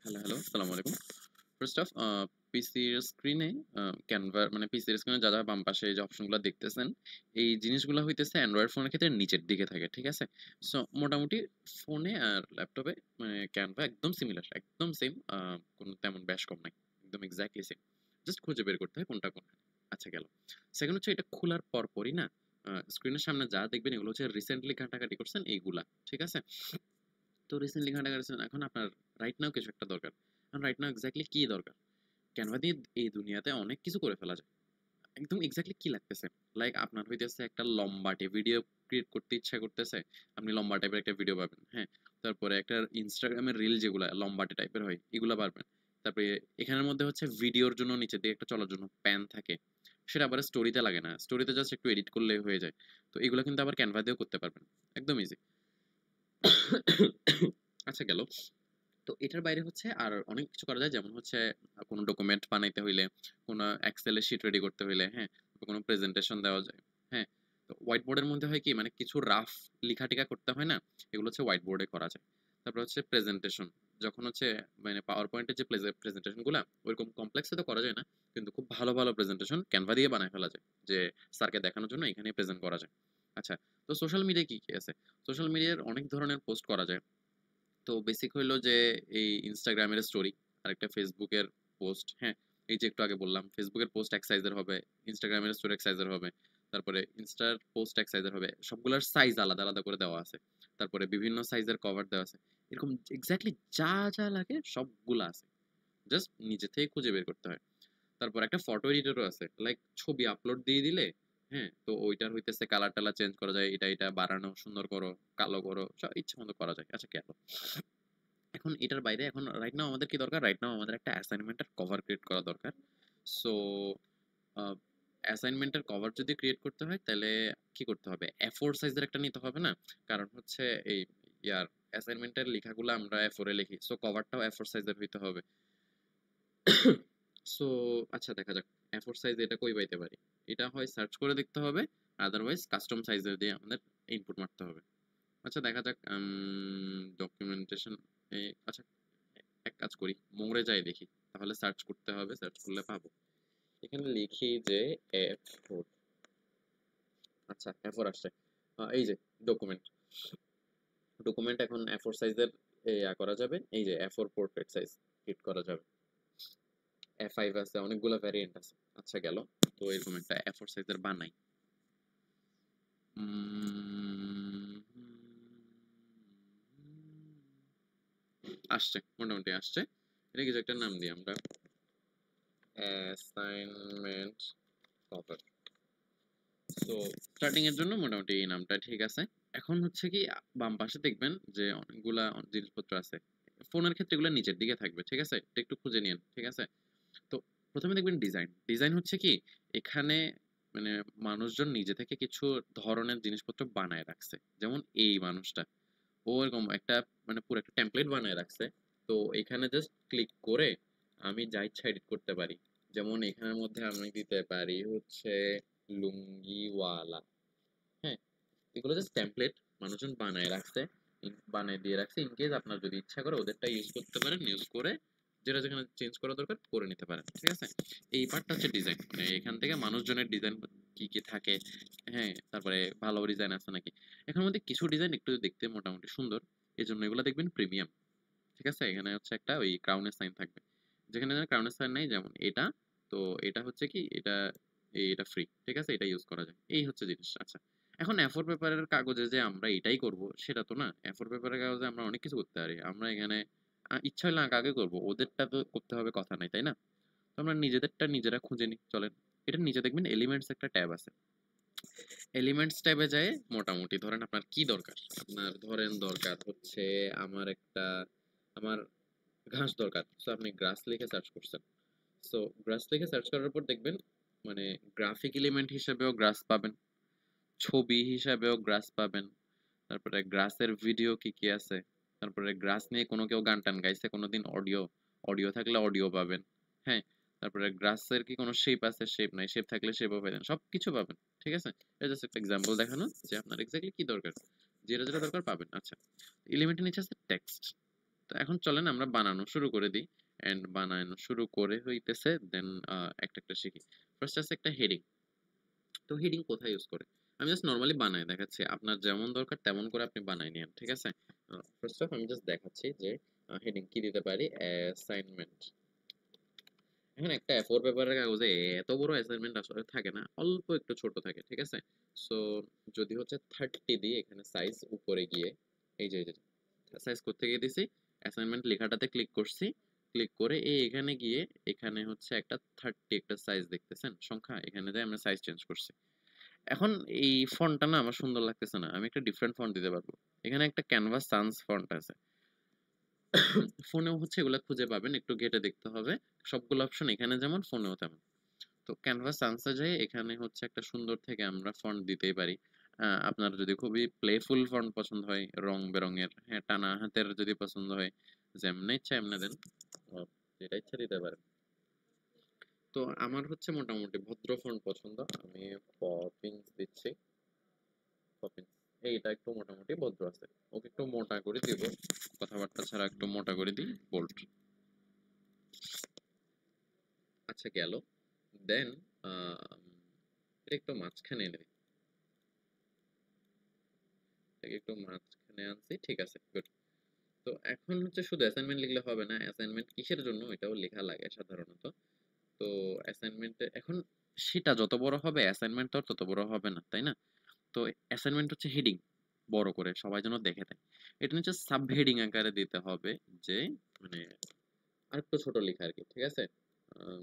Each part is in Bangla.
হ্যালো, আসসালামু আলাইকুম। ফার্স্ট অফ পিসির স্ক্রিনে ক্যানভা মানে পিসির স্ক্রিনে যা বাম পাশে এই যে অপশনগুলো দেখতেছেন, এই জিনিসগুলো হইতেছে অ্যান্ড্রয়েড ফোনের ক্ষেত্রে নিচের দিকে থাকে। ঠিক আছে? সো মোটামুটি ফোনে আর ল্যাপটপে মানে ক্যানভা একদম সিমিলার, একদম সেম কোনো তেমন বেশ কম নাই। একদম এক্সাক্টলি সেম। জাস্ট খুঁজে বের করতে হয় কোনটা কোনখানে। আচ্ছা গেল। সেকেন্ড হচ্ছে এটা খোলার পরপরই না স্ক্রিনের সামনে যা দেখবেন এগুলো হচ্ছে রিসেন্টলি ঘাটাঘাটি করছেন এইগুলা। ঠিক আছে? তো রিসেন্টলি ঘাটাঘাটি করছেন এখন আপনার রাইট নাও কিছু একটা দরকার। এখন রাইট নাও এক্সাক্টলি কি দরকার? ক্যানভা দিয়ে এই দুনিয়াতে অনেক কিছু করে ফেলা যায়। একদম এক্সাক্টলি কি লাগতেছে? লাইক আপনার হইতেছে একটা লম্বাটে ভিডিও ক্রিয়েট করতে ইচ্ছা করতেছে। আপনি লম্বা টাইপের একটা ভিডিও পাবেন। হ্যাঁ? তারপরে একটা Instagram এর রিল যেগুলা লম্বাটে টাইপের হয়, এগুলা পারবেন। তারপরে এখানের মধ্যে হচ্ছে ভিডিওর জন্য নিচে দিয়ে একটা চলার জন্য প্যান থাকে। সেটা আবার স্টোরিতে লাগে না। স্টোরিতে জাস্ট একটু এডিট করলেই হয়ে যায়। তো এগুলা কিন্তু আবার ক্যানভা দিয়েও করতে পারবেন। একদম ইজি। আচ্ছা গেল। তো এটার বাইরে হচ্ছে আর অনেক কিছু করা যায় যেমন হচ্ছে কোনো ডকুমেন্ট বানাইতে হইলে কোনো এক্সেলের শিট রেডি করতে হইলে হ্যাঁ বা কোনো প্রেজেন্টেশন দেওয়া যায় হ্যাঁ তো হোয়াইট বোর্ডের মধ্যে হয় কি মানে কিছু রাফ লেখাটিকা করতে হয় না এগুলো হচ্ছে হোয়াইট বোর্ডে করা যায় তারপর হচ্ছে প্রেজেন্টেশন যখন হচ্ছে মানে পাওয়ার পয়েন্টের যে প্রেজেন্টেশন গুলা ওইরকম কমপ্লেক্সে তো করা যায় না কিন্তু খুব ভালো ভালো প্রেজেন্টেশন ক্যানভা দিয়ে বানায় ফেলা যায় যে স্যারকে দেখানোর জন্য এখানে প্রেজেন্ট করা যায় আচ্ছা তো সোশ্যাল মিডিয়া কি কি আছে সোশ্যাল মিডিয়ার অনেক ধরনের পোস্ট করা যায় তো বেসিক হইলো যে এই ইনস্টাগ্রামের স্টোরি আরেকটা ফেসবুকের পোস্ট হ্যাঁ এই যে একটু আগে বললাম ফেসবুকের পোস্ট এক সাইজের হবে ইনস্টাগ্রামের স্টোরি এক সাইজের হবে তারপরে ইনস্টার পোস্ট এক সাইজের হবে সবগুলোর সাইজ আলাদা আলাদা করে দেওয়া আছে তারপরে বিভিন্ন সাইজের কভার দেওয়া আছে এরকম এক্স্যাক্টলি যা যা লাগে সবগুলা আছে জাস্ট নিজে থেকে খুঁজে বের করতে হয় তারপর একটা ফটো এডিটরও আছে লাইক ছবি আপলোড দিয়ে দিলে হ্যাঁ তো ওইটার হইতেছে কালার টালার চেঞ্জ করা যায় এটা বাড়ানো সুন্দর করো কালো করো সব ইচ্ছে মতো করা যায় আচ্ছা কেন এখন এটার বাইরে এখন রাইট নাও আমাদের কি দরকার রাইট নাও আমাদের একটা অ্যাসাইনমেন্টের কভার ক্রিয়েট করা দরকার সো অ্যাসাইনমেন্টের কভার যদি ক্রিয়েট করতে হয় তাহলে কি করতে হবে A4 সাইজের একটা নিতে হবে না কারণ হচ্ছে এই ইয়ার অ্যাসাইনমেন্টের লেখাগুলো আমরা A4 এ লিখি সো কভারটাও A4 সাইজের হইতে হবে সো আচ্ছা দেখা যাক A4 সাইজ এটা কই পাইতে পারি এটা হয় সার্চ করে দেখতে হবে আদারওয়াইজ কাস্টম সাইজের দিয়ে আমাদের ইনপুট মারতে হবে আচ্ছা দেখা যাক ডকুমেন্টেশন আচ্ছা এক কাজ করি মোড়ে যাই দেখি তাহলে সার্চ করতে হবে সার্চ করলে পাবো এখানে লিখি যে A4 আচ্ছা A4 আসছে এই যে ডকুমেন্ট ডকুমেন্ট এখন A4 সাইজের করা যাবে এই যে A4 পোর্ট্রেট সাইজ হিট করা যাবে A5 আছে অনেকগুলো ভ্যারিয়েন্ট আছে আচ্ছা গেল তো এরকম একটা A4 সাইজের বানাই উম, আসছে মোটামুটি আসছে এটা কিছু একটা নাম দিই আমরা অ্যাসাইনমেন্ট কভার তো স্টার্টিং এর জন্য মোটামুটি এই নামটা ঠিক আছে এখন হচ্ছে কি বাম পাশে দেখবেন যে অনেকগুলা জিনিসপত্র আছে ফোনের ক্ষেত্রে এগুলো নিচের দিকে থাকবে ঠিক আছে এটা একটু খুঁজে নিন ঠিক আছে তো প্রথমে দেখবেন ডিজাইন ডিজাইন হচ্ছে কি এখানে মানে মানুষজন নিজে থেকে কিছু ধরনের জিনিসপত্র বানায় রাখছে যেমন এই মানুষটা ও এরকম একটা মানে পুরো একটা টেমপ্লেট বানায় রাখছে তো এখানে জাস্ট ক্লিক করে আমি যা ইচ্ছা এডিট করতে পারি যেমন এখানের মধ্যে আমি দিতে পারি হচ্ছে লুঙ্গিওয়ালা হ্যাঁ এগুলো জাস্ট টেমপ্লেট মানুষজন বানায় রাখছে বানায় দিয়ে রাখছে ইন কেস আপনার যদি ইচ্ছা করে ওদেরটা ইউজ করতে পারেন ইউজ করে যেটা যেখানে চেঞ্জ করা দরকার করে নিতে পারেন ঠিক আছে এই পার্টটা হচ্ছে ডিজাইন মানে এখান থেকে মানুষজনের ডিজাইন কি কি থাকে হ্যাঁ তারপরে ভালো ডিজাইন আছে নাকি এখানের মধ্যে কিছু ডিজাইন একটু দেখতে মোটামুটি সুন্দর এই জন্য এগুলো দেখবেন প্রিমিয়াম ঠিক আছে এখানে হচ্ছে একটা ওই ক্রাউনের সাইন থাকবে যেখানে ক্রাউনের সাইন নাই যেমন এটা তো এটা হচ্ছে কি এটা এটা ফ্রি ঠিক আছে এটা ইউজ করা যায় এই হচ্ছে জিনিস আচ্ছা এখন A4 পেপারের কাগজে যে আমরা এটাই করব সেটা তো না A4 পেপারের কাগজে আমরা অনেক কিছু করতে পারি আমরা এখানে ইচ্ছা হলে আগে আগে করবো ওদেরটা তো করতে হবে কথা নাই তাই না তো আমরা নিজেদেরটা নিজেরা খুঁজে নিই চলেন এটার নিচে দেখবেন এলিমেন্টস একটা ট্যাব আছে এলিমেন্টস ট্যাবে যায় মোটামুটি ধরেন আপনার কি দরকার আপনার ধরেন দরকার হচ্ছে আমার একটা আমার ঘাস দরকার সো আপনি গ্রাস লিখে সার্চ করছেন সো গ্রাস লিখে সার্চ করার পর দেখবেন মানে গ্রাফিক এলিমেন্ট হিসেবেও গ্রাস পাবেন ছবি হিসাবেও গ্রাস পাবেন তারপরে গ্রাসের ভিডিও কি কি আছে তারপরে গ্রাস নিয়ে কোনো কেউ গান টান গাইছে কোনোদিন অডিও অডিও থাকলে অডিও পাবেন হ্যাঁ তারপরে গ্রাসের কি কোনো শেপ আছে শেপ নাই শেপ থাকলে শেপও পাবেন সব কিছু পাবেন ঠিক আছে এটা জাস্ট একটা এক্সাম্পল দেখানো যে আপনার এক্স্যাক্টলি কি দরকার যেটা যেটা দরকার পাবেন আচ্ছা এলিমেন্টের নিচে আছে টেক্সট তো এখন চলেন আমরা বানানো শুরু করে দিই। এন্ড বানানো শুরু করে হইতেছে দেন একটা একটা শিখি। ফার্স্ট আছে একটা হেডিং। তো হেডিং কোথায় ইউজ করে? আমি জাস্ট নরমালি বানায় দেখাচ্ছি। আপনার যেমন দরকার তেমন করে আপনি বানায় নিয়েন। ঠিক আছে? ফার্স্ট অফ আমি জাস্ট দেখাচ্ছি যে হেডিং কি দিতে পারি? অ্যাসাইনমেন্ট। এখন একটা A4 পেপারের কাগজে এত বড় অ্যাসাইনমেন্ট আসলে থাকে না। অল্প একটু ছোট থাকে। ঠিক আছে? সো যদি হচ্ছে 30 দিই এখানে সাইজ উপরে গিয়ে এই যে সাইজ করতে গিয়ে দিছি অ্যাসাইনমেন্ট লেখাটাতে ক্লিক করছি। ক্লিক করে এখানে গিয়ে এখানে হচ্ছে একটা 30 একটা সাইজ দেখতেছেন সংখ্যা এখানে যাই আমরা সাইজ চেঞ্জ করছি। এখন এই ফন্টটা না আমার সুন্দর লাগতেছে না। আমি একটা ডিফারেন্ট ফন্ট দিতে পারবো। এখানে একটা ক্যানভাস সান্স ফন্ট আছে। ফোনেও হচ্ছে এগুলা খুঁজে পাবেন। একটু ঘেঁটে দেখতে হবে। সবগুলো অপশন এখানে যেমন ফোনেও তেমন। তো ক্যানভাস সান্সে যাই এখানে হচ্ছে একটা সুন্দর থেকে আমরা ফন্ট দিতেই পারি। আপনার যদি খুবই প্লেফুল ফন্ট পছন্দ হয় রং বেরঙের, হ্যাঁ টানা হাতের যদি পছন্দ হয় যেমনে ইচ্ছা এমনে দেন। যেটা ইচ্ছা দিতে পারেন। তো আমার হচ্ছে মোটামুটি ভদ্র ফন্ট পছন্দ। আমি পপিন্স দিচ্ছি। পপিন্স এইটা একটু মোটামুটি ভদ্র আছে। ওকে একটু মোটা করে দিব। কথাবার্তা ছাড়া একটু মোটা করে দিই বোল্ড। আচ্ছা গেল। দেন এটা একটু মাঝখানে এনে দিই। এটাকে একটু মাঝখানে আনছি। ঠিক আছে গুড। তো এখন হচ্ছে শুধু অ্যাসাইনমেন্ট লিখলে হবে না। অ্যাসাইনমেন্ট কিসের জন্য এটাও লেখা লাগে সাধারণত। তো অ্যাসাইনমেন্টে এখন সেটা যত বড় হবে অ্যাসাইনমেন্ট তো আর তত বড় হবে না, তাই না? তো অ্যাসাইনমেন্ট হচ্ছে হেডিং বড় করে সবাই যেন দেখে দেয়। এটা হচ্ছে সাব হেডিং আকারে দিতে হবে যে মানে আরেকটু ছোট লেখা আরকি। ঠিক আছে? আহ,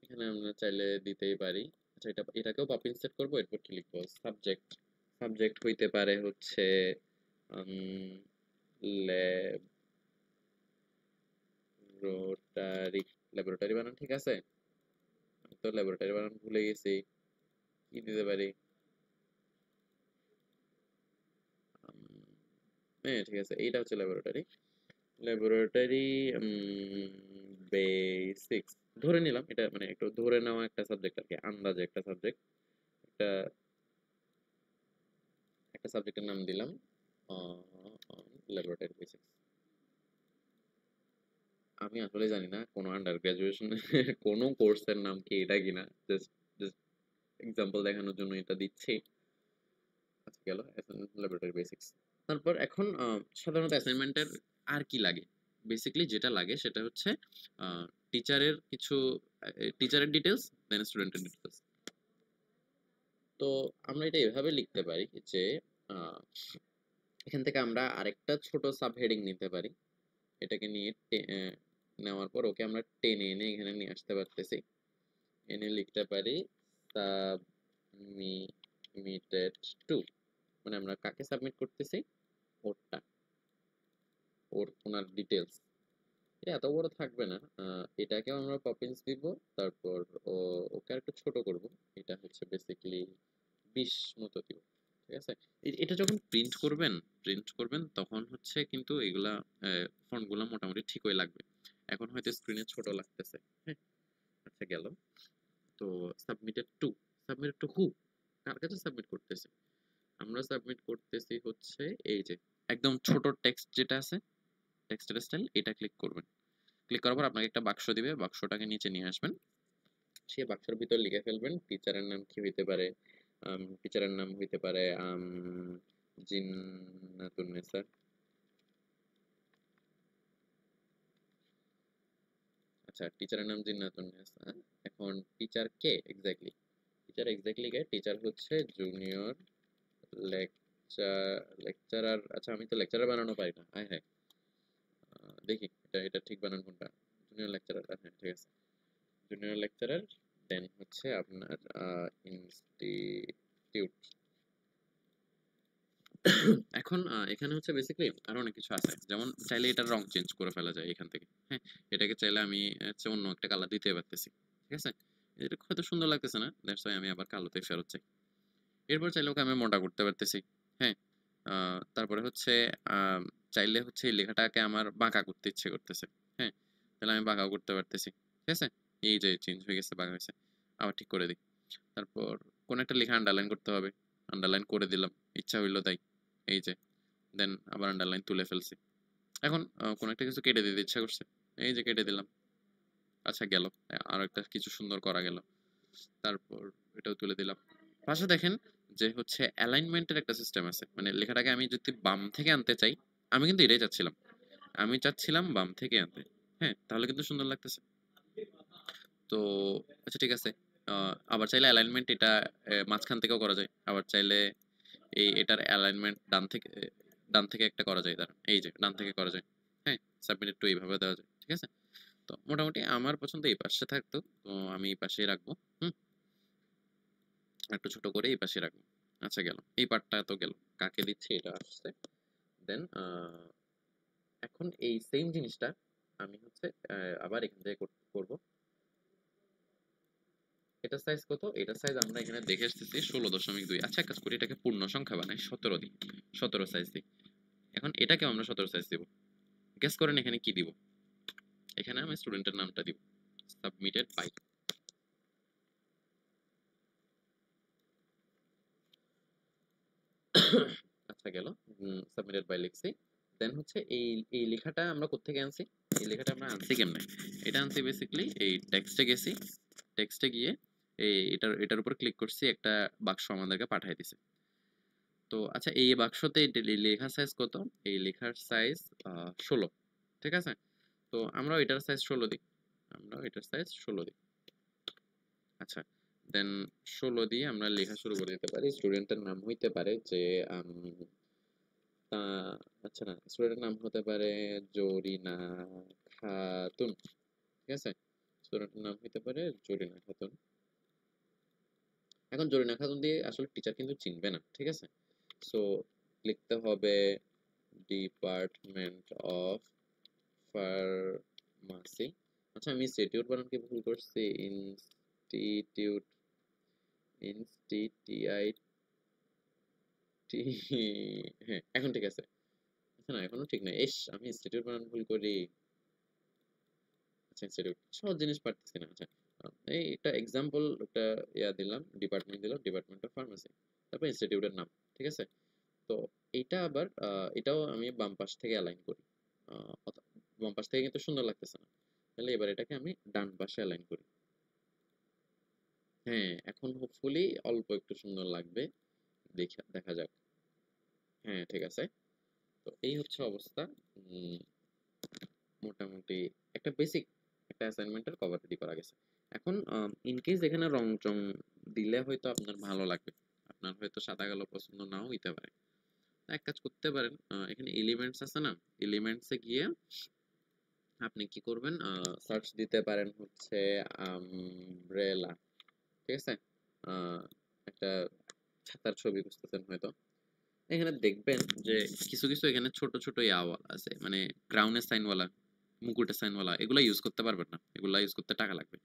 এখানে আমরা চাইলে দিতেই পারি। আচ্ছা এটাকেও পপ ইনসার্ট করবো। এরপর কি লিখবো? সাবজেক্ট। সাবজেক্ট হইতে পারে হচ্ছে ল্যাবরেটরি। ল্যাবরেটরি বানান ঠিক আছে? আমি তো ল্যাবরেটরি বানান ভুলে গেছি। কি দিতে পারি? হ্যাঁ ঠিক আছে, এইটা হচ্ছে ল্যাবরেটরি। ল্যাবরেটরি বেসিক্স ধরে নিলাম। এটা মানে একটু ধরে নেওয়া একটা সাবজেক্ট আর কি, আন্দাজে একটা সাবজেক্ট। একটা একটা সাবজেক্টের নাম দিলাম ল্যাবরেটরি বেসিক্স। আমি আসলে জানি না কোনো আন্ডার গ্রাজুয়েশন কোনো কোর্সের নাম কি এটা কিনা। জাস্ট জাস্ট এক্সাম্পল দেখানোর জন্য এটা দিচ্ছি। আচ্ছা গেল ল্যাবরেটরি বেসিক্স। তারপর এখন সাধারণত অ্যাসাইনমেন্টের আর কি লাগে? বেসিক্যালি যেটা লাগে সেটা হচ্ছে টিচারের কিছু টিচারের ডিটেলস দেন স্টুডেন্টের ডিটেলস। তো আমরা এটা এভাবে লিখতে পারি যে আহ, এখান থেকে আমরা আরেকটা ছোট সাব হেডিং নিতে পারি। এটাকে নিয়ে নেওয়ার পর ওকে আমরা টেনে এনে এখানে নিয়ে আসতে পারতেছি। এনে লিখতে পারি সাবমিটেড টু, মানে আমরা কাকে সাবমিট করতেছি? ওরটা, ওনার ডিটেলস। এটা এত বড় থাকবে না। এটাকেও আমরা পপিন্স দিব। তারপর ওকে আর একটু ছোট করব। এটা হচ্ছে বেসিক্যালি 20 মতো দিব। ঠিক আছে? এটা যখন প্রিন্ট করবেন তখন হচ্ছে কিন্তু এগুলা ফন্টগুলো মোটামুটি ঠিকই লাগবে। এখন হয়তো স্ক্রিনে ছোট লাগতেছে। হ্যাঁ, আচ্ছা গেল। তো সাবমিটেড টু, সাবমিটেড টু হু, কার কাছে সাবমিট করতেছি? আমরা সাবমিট করতেছি হচ্ছে এই যে একদম ছোট টেক্সট যেটা আছে, টেক্সটের স্টাইল, এটা ক্লিক করবেন। ক্লিক করার পর আপনাকে একটা বাক্স দিবে। বাক্সটাকে নিচে নিয়ে আসবেন। সেই বাক্সের ভিতর লিখে ফেলবেন টিচারের নাম কি হইতে পারে। টিচারের নাম হইতে পারে জিন্নাতুন্নেসা। আচ্ছা টিচারের নাম জিন্নাতুন্নেসা। এখন টিচার কে এক্স্যাক্টলি? টিচার এক্স্যাক্টলি কে? টিচার হচ্ছে জুনিয়র লেকচার লেকচারার। আচ্ছা আমি তো লেকচারার বানানো পারি না। হ্যাঁ হ্যাঁ, দেখি এটা এটা ঠিক বানান কোনটা। জুনিয়র লেকচারার, হ্যাঁ ঠিক আছে। Junior lecturer. দেন হচ্ছে আপনার ইনস্টিটিউট। এখন এখানে হচ্ছে বেসিক্যালি আরো অনেক কিছু আছে। যেমন চাইলে এটার রং চেঞ্জ করে ফেলা যায় এখান থেকে। হ্যাঁ, এটাকে চাইলে আমি হচ্ছে অন্য একটা কালার দিতে পারতেছি। ঠিক আছে? এটা হয়তো সুন্দর লাগতেছে না, দ্যাটস ওয়াই আমি আবার কালোতে ফেরত চাই। এরপর চাইলে ওকে আমি মোটা করতে পারতেছি। হ্যাঁ, তারপরে হচ্ছে চাইলে হচ্ছে এই লেখাটাকে আমার বাঁকা করতে ইচ্ছে করতেছে। হ্যাঁ, তাহলে আমি বাঁকাও করতে পারতেছি। ঠিক আছে? এই যে চেঞ্জ হয়ে গেছে, বাঁকা হয়েছে। আবার ঠিক করে দিই। তারপর কোন একটা লেখা আন্ডারলাইন করতে হবে। আন্ডারলাইন করে দিলাম। ইচ্ছা হইলো তাই। এই যে দেন আবার আন্ডারলাইন তুলে ফেলছি। এখন কোনো একটা কিছু কেটে দিতে ইচ্ছা করছে, এই যে কেটে দিলাম, আচ্ছা গেল, আর একটা কিছু সুন্দর করা গেল। তারপর এটাও তুলে দিলাম। পাশে দেখেন যে হচ্ছে অ্যালাইনমেন্টের একটা সিস্টেম আছে, মানে লেখাটাকে আমি যদি বাম থেকে আনতে চাই, আমি কিন্তু এটাই চাচ্ছিলাম, আমি চাচ্ছিলাম বাম থেকে আনতে। হ্যাঁ, তাহলে কিন্তু সুন্দর লাগতেছে। তো আচ্ছা ঠিক আছে, আবার চাইলে অ্যালাইনমেন্ট এটা মাঝখান থেকেও করা যায়, আবার চাইলে এটার অ্যালাইনমেন্ট ডান থেকে একটা করা যায়, তার এই যে ডান থেকে করা যায়। হ্যাঁ, সাবমিট একটু এইভাবে দেওয়া যায়, ঠিক আছে। তো মোটামুটি আমার পছন্দ এই পাশে থাকতো, তো আমি এই পাশেই রাখবো। হুম, একটু ছোট করে এই পাশে রাখবো। আচ্ছা গেল, এই পার্টটা তো গেল, কাকে দিচ্ছি এটা আসছে। দেন এখন এই সেম জিনিসটা আমি হচ্ছে আবার এখান থেকে করবো। এটার সাইজ কত? এটার সাইজ আমরা এখানে দেখে আসতেছি 16.2। আচ্ছা, এক কাজ করি, এটাকে পূর্ণ সংখ্যা বানাই, 17 দিই, 17 সাইজ দিই। এখন এটাকেও আমরা 17 সাইজ দিব। গেস করেন এখানে কি দিব? এখানে আমি স্টুডেন্টের নামটা দিব, সাবমিটেড বাই। আচ্ছা গেল, সাবমিটেড বাই লিখছি। দেন হচ্ছে এই এই লেখাটা আমরা কোত্থেকে আনছি? এই লেখাটা আমরা আনছি কেমনে? এটা আনছি বেসিক্যালি এই টেক্সটে গেছি, টেক্সটে গিয়ে এটার উপর ক্লিক করছি, একটা বাক্স আমাদেরকে পাঠিয়ে দিছে। তো আচ্ছা, এই বাক্সতে লেখার সাইজ কত? এই লেখার সাইজ 16, ঠিক আছে। তো আমরাও এটার সাইজ 16 দিই, আমরাও এটার সাইজ 16 দিই। আচ্ছা, দেন 16 দিয়ে আমরা লেখা শুরু করে দিতে পারি। স্টুডেন্টের নাম হইতে পারে যে আচ্ছা না, স্টুডেন্টের নাম হতে পারে জরিনা খাতুন, ঠিক আছে। স্টুডেন্টের নাম হইতে পারে জরিনা খাতুন। এখন জরিনা খাতুন দিয়ে আসলে টিচার কিন্তু চিনবে না, ঠিক আছে। সো লিখতে হবে ডিপার্টমেন্ট অফ ফার্মাসি। আচ্ছা, আমি ইনস্টিটিউট বানান কি ভুল করছি? ইনস্টিটিউট, ইনস্টিটিআই টি, হ্যাঁ এখন ঠিক আছে। আচ্ছা না, এখনো ঠিক না, এস আমি ইনস্টিটিউট বানান ভুল করি। আচ্ছা, ইনস্টিটিউট সহজ জিনিস পারতেছি না। আচ্ছা, এই একটা এক্সাম্পল, একটা দিলাম, ডিপার্টমেন্ট দিলাম, ডিপার্টমেন্ট অফ ফার্মাসি, তারপর ইনস্টিটিউটের নাম, ঠিক আছে। তো এইটা আবার এটাও আমি বাম পাশ থেকে অ্যালাইন করি। বাম পাশ থেকে কিন্তু সুন্দর লাগতেছে না, তাহলে এবার এটাকে আমি ডান পাশে অ্যালাইন করি। হ্যাঁ, এখন হোপফুলি অল্প একটু সুন্দর লাগবে, দেখা দেখা যাক। হ্যাঁ ঠিক আছে। তো এই হচ্ছে অবস্থা। উম, মোটামুটি একটা বেসিক একটা অ্যাসাইনমেন্টের কভার রেডি করা গেছে। এখন ইন কেস এখানে রং চং দিলে হয়তো আপনার ভালো লাগবে, আপনার হয়তো সাদা কালো পছন্দ নাও হইতে পারে। এক কাজ করতে পারেন, এখানে এলিমেন্টস আছে না, এলিমেন্টসে গিয়ে আপনি কি করবেন, সার্চ দিতে পারেন হচ্ছে আমব্রেলা, ঠিক আছে। আহ, একটা ছাতার ছবি বুঝতেছেন হয়তো। এখানে দেখবেন যে কিছু কিছু এখানে ছোট ছোট ইয়াওয়ালা আছে, মানে ক্রাউনের সাইনওয়ালা, মুকুটের সাইনওয়ালা, এগুলা ইউজ করতে পারবেন না, এগুলা ইউজ করতে টাকা লাগবে।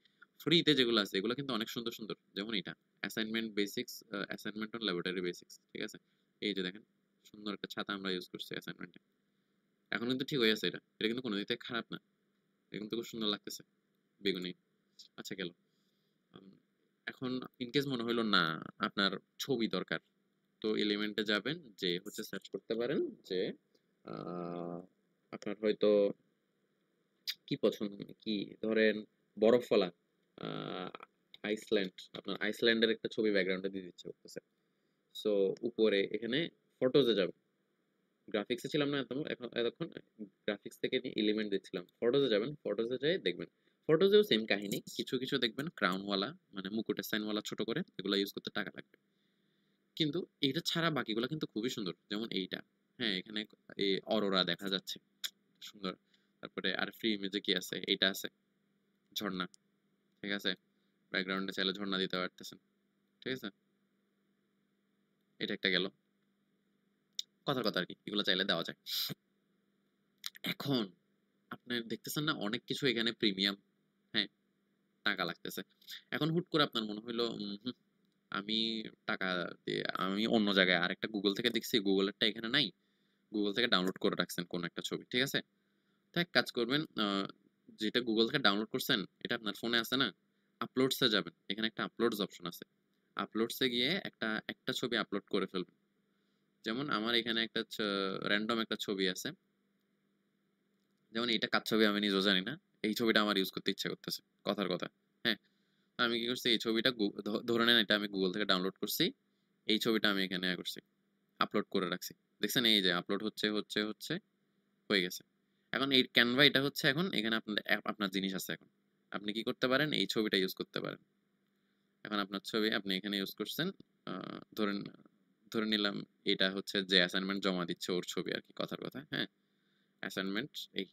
ফ্রিতে যেগুলো আছে এগুলো কিন্তু অনেক সুন্দর সুন্দর, যেমন এটা assignment basics, assignment on laboratory basics, ঠিক আছে। এই যে দেখেন, সুন্দর একটা ছাতা আমরা ইউজ করছি অ্যাসাইনমেন্টে। এখন কিন্তু ঠিক হয়ে আছে, এটা এটা কিন্তু কোনো দিক থেকে খারাপ না, এটা কিন্তু খুব সুন্দর লাগতেছে, বেগুনি। আচ্ছা গেল। উম, এখন ইনকেস মনে হইলো না আপনার ছবি দরকার, তো এলিমেন্টে যাবেন, যে হচ্ছে সার্চ করতে পারেন যে আহ, আপনার হয়তো কি পছন্দ, কি ধরেন বরফওয়ালা আহ, আইসল্যান্ড, আপনার আইসল্যান্ডের একটা ছবি ব্যাকগ্রাউন্ডে দিয়ে দিচ্ছে করতেছে। সো উপরে এখানে ফটোজে যাবেন, গ্রাফিক্সে ছিলাম না এতক্ষণ গ্রাফিক্স থেকে নিয়ে এলিমেন্ট দিচ্ছিলাম, ফটোজে যাবেন, ফটোজে যেয়ে দেখবেন ফটোজেও সেম কাহিনী, কিছু কিছু দেখবেন ক্রাউনওয়ালা, মানে মুকুটের সাইনওয়ালা ছোট করে, এগুলো ইউজ করতে টাকা লাগবে। কিন্তু এটা ছাড়া বাকিগুলো কিন্তু খুবই সুন্দর, যেমন এইটা। হ্যাঁ, এখানে এই অরোরা দেখা যাচ্ছে, সুন্দর। তারপরে আর ফ্রি ইমেজে কি আছে, এইটা আছে, ঝর্ণা, ঠিক আছে। ব্যাকগ্রাউন্ডে চাইলে ঝর্ণা দিতে পারতেছেন, ঠিক আছে। এটা একটা গেল, কথার কথা আর কি, এগুলো চাইলে দেওয়া যায়। এখন আপনি দেখতেছেন না অনেক কিছু এখানে প্রিমিয়াম, হ্যাঁ, টাকা লাগতেছে। এখন হুট করে আপনার মনে হইলো আমি টাকা দিয়ে আমি অন্য জায়গায় আরেকটা গুগল থেকে দেখছি, গুগলেরটা এখানে নাই, গুগল থেকে ডাউনলোড করে রাখছেন কোন একটা ছবি, ঠিক আছে। তো এক কাজ করবেন, যেটা গুগল থেকে ডাউনলোড করছেন এটা আপনার ফোনে আছে না, আপলোডসে যাবেন, এখানে একটা আপলোডস অপশন আছে, আপলোডসে গিয়ে একটা একটা ছবি আপলোড করে ফেলবেন। যেমন আমার এখানে একটা র্যান্ডম একটা ছবি আছে, যেমন এইটা কার ছবি আমি নিজেও জানি না, এই ছবিটা আমার ইউজ করতে ইচ্ছা করতেছে, কথার কথা। হ্যাঁ, আমি কি করছি, এই ছবিটা ধরে নেন এটা আমি গুগল থেকে ডাউনলোড করছি, এই ছবিটা আমি এখানে করছি, আপলোড করে রাখছি। দেখছেন এই যে আপলোড হচ্ছে হচ্ছে হচ্ছে, হয়ে গেছে। এখন এই ক্যানভা এটা হচ্ছে এখন এখানে আপনার আপনার জিনিস আছে। এখন আপনি কি করতে পারেন, এই ছবিটা ইউজ করতে পারেন। এখন আপনার ছবি আপনি এখানে ইউজ করছেন, ধরেন ধরে নিলাম এটা হচ্ছে যে অ্যাসাইনমেন্ট জমা দিচ্ছে ওর ছবি আর কি, কথার কথা। হ্যাঁ, অ্যাসাইনমেন্ট এই,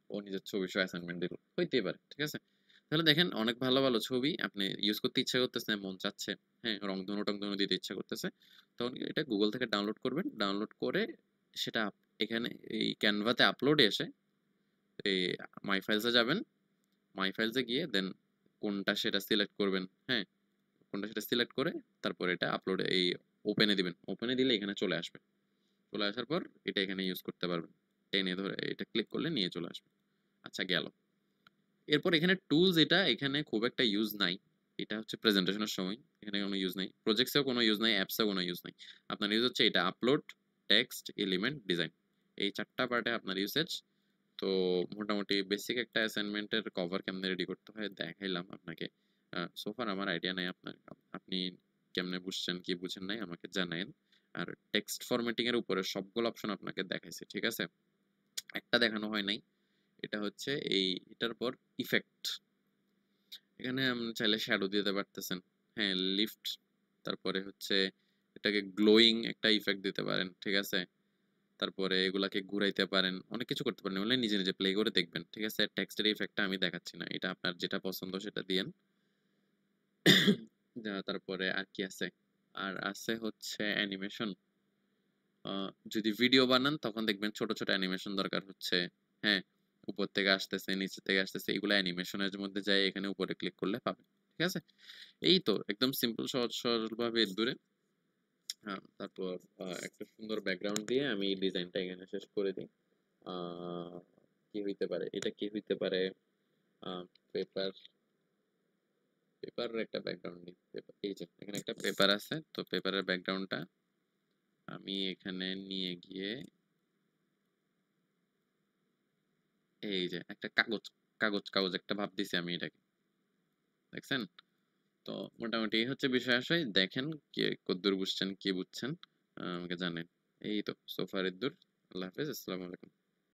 ও নিজের ছবি সহ অ্যাসাইনমেন্ট দিল, হইতেই পারে, ঠিক আছে। তাহলে দেখেন অনেক ভালো ভালো ছবি আপনি ইউজ করতে ইচ্ছা করতেছে, মন চাচ্ছে, হ্যাঁ, রংধনু টংধনু দিতে ইচ্ছা করতেছে, তখন এটা গুগল থেকে ডাউনলোড করবেন, ডাউনলোড করে সেটা এখানে এই ক্যানভাতে আপলোডে এসে এই মাই ফাইলসে যাবেন, মাই ফাইলসে গিয়ে দেন কোনটা সেটা সিলেক্ট করবেন। হ্যাঁ, কোনটা সেটা সিলেক্ট করে তারপর এটা আপলোডে এই ওপেনে দিবেন, ওপেনে দিলে এখানে চলে আসবে, চলে আসার পর এটা এখানে ইউজ করতে পারবেন, টেনে ধরে এটা ক্লিক করলে নিয়ে চলে আসবে। আচ্ছা গেল। এরপর এখানে টুলস, এটা এখানে খুব একটা ইউজ নাই, এটা হচ্ছে প্রেজেন্টেশনের সময়, এখানে কোনো ইউজ নাই, প্রজেক্টসেও কোনো ইউজ নাই, অ্যাপসেও কোনো ইউজ নাই। আপনার ইউজ হচ্ছে এটা আপলোড, টেক্সট, এলিমেন্ট, ডিজাইন, এই চারটা পার্টে আপনার ইউসেজ। তো মোটামুটি বেসিক একটা অ্যাসাইনমেন্টের কভার কেমনে রেডি করতে হয় দেখাইলাম আপনাকে। সোফার আমার আইডিয়া নাই, আপনার আপনি কেমনে বুঝছেন কি বুঝেন নাই আমাকে জানায়েন। আর টেক্সট ফরম্যাটিং এর উপরে সবগুলো অপশন আপনাকে দেখাইছে, ঠিক আছে। একটা দেখানো হয় নাই, এটা হচ্ছে এই এটার পর ইফেক্ট, এখানে আপনি চাইলে শ্যাডো দিতে পারতেছেন। হ্যাঁ, লিফট, তারপরে হচ্ছে এটাকে গ্লোয়িং একটা ইফেক্ট দিতে পারেন, ঠিক আছে। তারপরে এগুলাকে ঘুরাইতে পারেন, অনেক কিছু করতে পারেন, এগুলো নিজে নিজে প্লে করে দেখবেন, ঠিক আছে। টেক্সটের ইফেক্টটা আমি দেখাচ্ছি না, এটা আপনার যেটা পছন্দ সেটা দিয়েন। তারপরে আর কি আছে, আর আছে হচ্ছে অ্যানিমেশন। যদি ভিডিও বানান তখন দেখবেন ছোট ছোট অ্যানিমেশন দরকার হচ্ছে। হ্যাঁ, উপর থেকে আসতেছে নিচে থেকে আসতেছে, এগুলো অ্যানিমেশনের মধ্যে যায়, এখানে উপরে ক্লিক করলে পাবেন, ঠিক আছে। এই তো একদম সিম্পল সহজ সরল ভাবে দূরে। হ্যাঁ, তারপর একটা সুন্দর ব্যাকগ্রাউন্ড দিয়ে আমি ডিজাইনটা এখানে শেষ করে দিই। আহ, কি হইতে পারে, এটা কি হইতে পারে, পেপার, পেপারের একটা ব্যাকগ্রাউন্ড নিই। এই যে এখানে একটা পেপার আছে, তো পেপারের ব্যাকগ্রাউন্ডটা আমি এখানে নিয়ে গিয়ে এই যে একটা কাগজ, কাগজ কাগজ একটা ভাব দিছি আমি এটাকে, দেখছেন। তো মোটামুটি এই হচ্ছে বিষয় আশয়, দেখেন কে কদ্দূর বুঝছেন কি বুঝছেন, আমাকে জানেন। এই তো সোফার দূর। আল্লাহ হাফেজ, আসসালামু আলাইকুম।